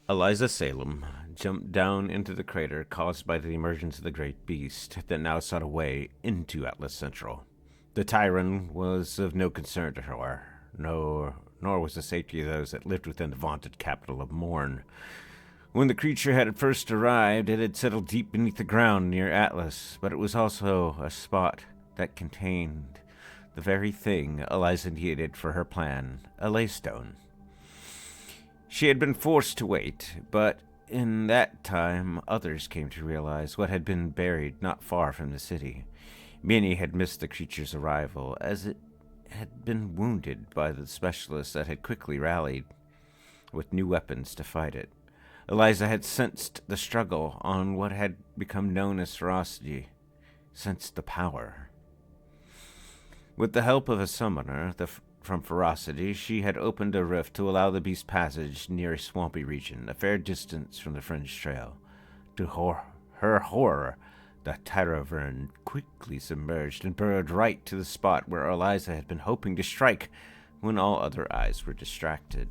Eliza Salem jumped down into the crater caused by the emergence of the great beast that now sought a way into Atlas Central. The Tyrant was of no concern to her, nor was the safety of those that lived within the vaunted capital of Morn. When the creature had first arrived, it had settled deep beneath the ground near Atlas, but it was also a spot that contained the very thing Eliza needed for her plan, a laystone. She had been forced to wait, but in that time others came to realize what had been buried not far from the city. Many had missed the creature's arrival, as it had been wounded by the specialists that had quickly rallied with new weapons to fight it. Eliza had sensed the struggle on what had become known as ferocity, sensed the power. With the help of a summoner from ferocity, she had opened a rift to allow the beast passage near a swampy region, a fair distance from the fringe trail. To her horror, the Tyravern quickly submerged and burrowed right to the spot where Eliza had been hoping to strike when all other eyes were distracted.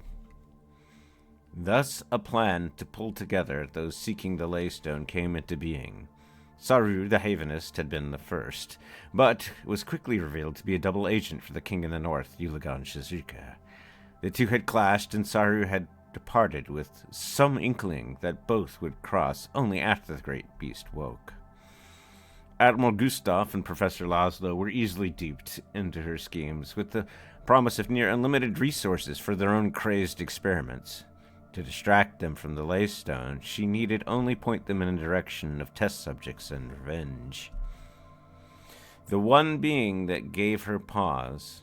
Thus, a plan to pull together those seeking the Laystone came into being. Saru, the Havenist, had been the first, but was quickly revealed to be a double agent for the king in the north, Ulagan Shizuka. The two had clashed, and Saru had departed with some inkling that both would cross only after the great beast woke. Admiral Gustav and Professor Laszlo were easily duped into her schemes, with the promise of near unlimited resources for their own crazed experiments. To distract them from the Laystone, she needed only point them in the direction of test subjects and revenge. The one being that gave her pause,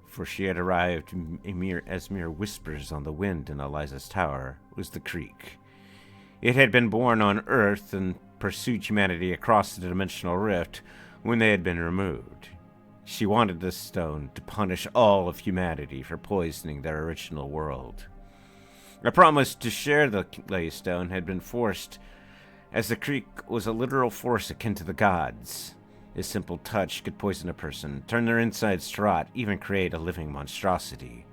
for she had arrived as mere whispers on the wind in Eliza's tower, was the creek. It had been born on Earth and pursued humanity across the dimensional rift when they had been removed. She wanted this stone to punish all of humanity for poisoning their original world. A promise to share the Laystone had been forced, as the creek was a literal force akin to the gods. A simple touch could poison a person, turn their insides to rot, even create a living monstrosity.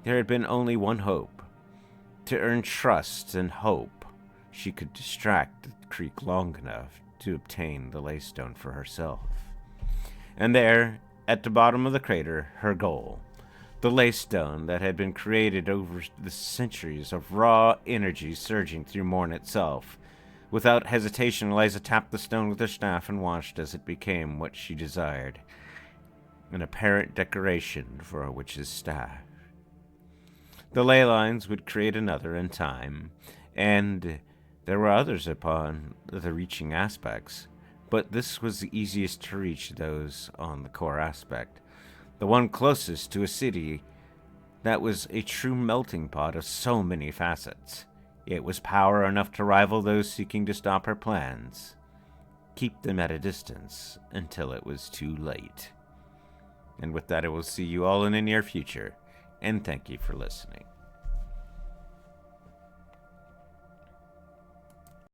There had been only one hope. To earn trust and hope, she could distract the creek long enough to obtain the Laystone for herself. And there, at the bottom of the crater, her goal. The Laystone that had been created over the centuries of raw energy surging through Morn itself. Without hesitation, Eliza tapped the stone with her staff and watched as it became what she desired, an apparent decoration for a witch's staff. The ley lines would create another in time, and there were others upon the reaching aspects, but this was the easiest to reach those on the core aspect. The one closest to a city that was a true melting pot of so many facets. It was power enough to rival those seeking to stop her plans. Keep them at a distance until it was too late. And with that, I will see you all in the near future, and thank you for listening.